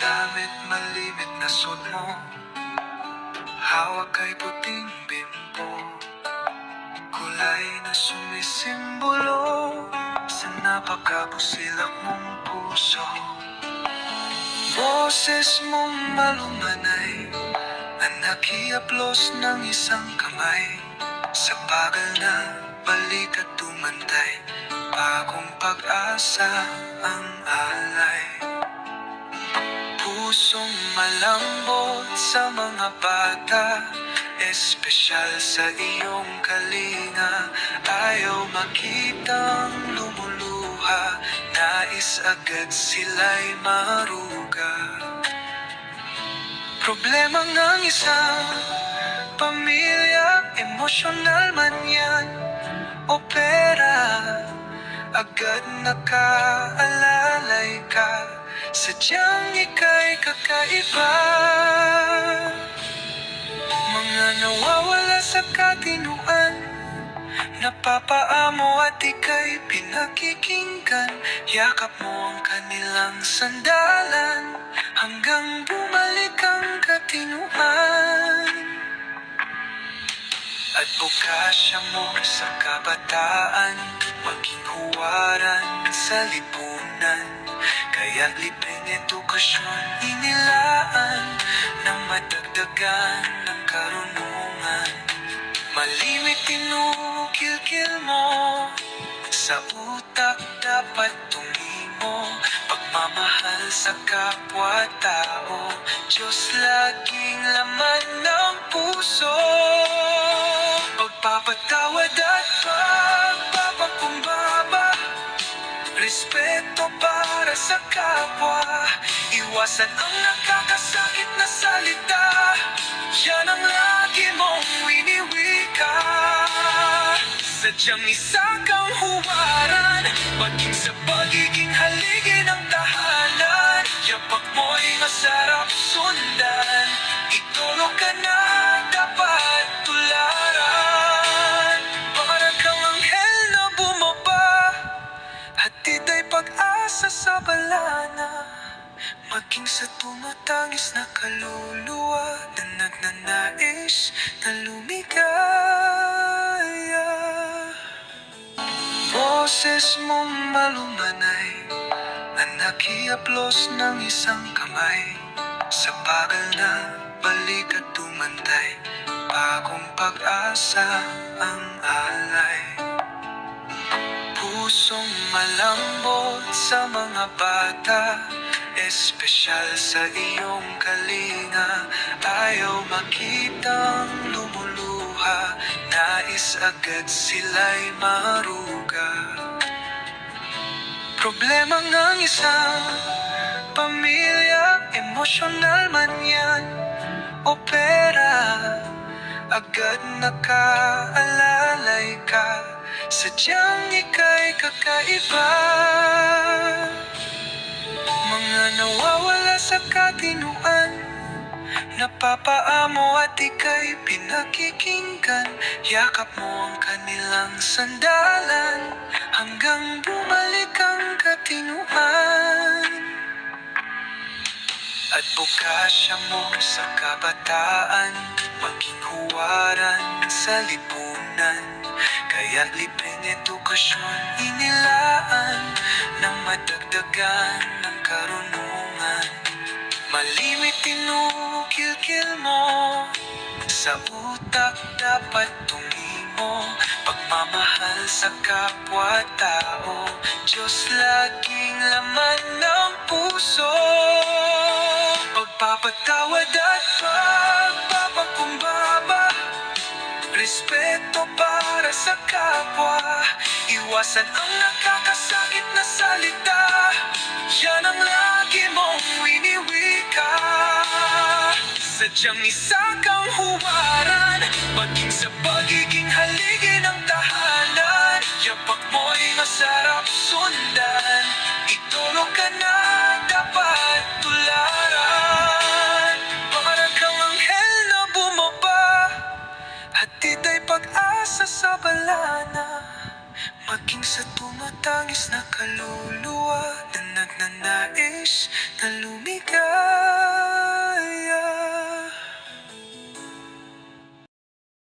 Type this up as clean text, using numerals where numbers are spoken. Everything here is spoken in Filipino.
damit malimit na suot mo, hawak ay puting bimbo, kulay na sumisimbolo sa napakabusilak mong puso. Boses mong malumanay ang nakiaplos ng isang kamay, sa bagal na balik at tumantay, bagong pag-asa ang alay. Pusong malambot sa mga bata, espesyal sa iyong kalinga, ayaw makitang lumuluha, nais agad sila'y maruga. Problema ng isang pamilya, emosyonal man yan o pera, agad nakaalalay ka, sadyang ika'y kakaiba. Mga nawawala sa katinuan, napapaamo at ika'y pinakikinggan, yakap mo ang kanilang sandalan, hanggang bumalik ang katinuan. Advokasya mo sa kabataan, maging huwaran sa lipunan, kaya libreng edukasyon inilaan, nang madagdagan ng karunungan. Malimit tinukil-kil mo, sa utak dapat tumimo, pagmamahal sa kapwa-tao, Diyos laging laman ng puso. Pagpapatawad at pagpapakumbaba, respeto para sa kapwa, iwasan ang nakakasakit na salita, yan ang lagi mong winiwika. Sadyang isa kang huwaran, maging sa pagiging haligi ng tahanan, yapak mo'y masarap sundan, ituro ka na dapat tularan. Para kang anghel na bumaba, hatid ay pag-asa sa balana, maging sa tumatangis na kaluluwa, na nagnanais na lumigaya. Boses mong malumanay, ang nakiaplos ng isang kamay, sa bagal na balik at tumantay, bagong pag-asa ang alay. Pusong malambot sa mga bata, espesyal sa iyong kalinga, ayaw makitang lumuluha, nais agad sila'y maruga. Problema ng isang pamilya, emosyonal man yan o pera, agad nakaalalay ka, sadyang ika'y kakaiba. Mga nawawala sa katinuan, napapaamo at ika'y pinakikinggan, yakap mo ang kanilang sandalan, hanggang bumalik ang katinuan. Advokasya mo sa kabataan, maging huwaran sa lipunan, kaya libreng edukasyon inilaan, nang madagdagan ng karunungan. Malimit tinukil-kil mo, sa utak dapat tumimo, pagmamahal sa kapwa-tao, Diyos laging laman ng puso. Pagpapatawad at pagpapakumbaba, respeto para sa kapwa, iwasan ang nakakasakit na salita, yan ang lagi mong winiwika. Sadyang isa kang huwaran, maging sa pagiging haligi ng tahanan, yapak mo'y masarap sundan, ituro ka na dapat tularan. Para kang anghel na bumaba, hatid ay pag-asa sa balana, maging sa tumatangis na kaluluwa, na nagnanais na lumigaya.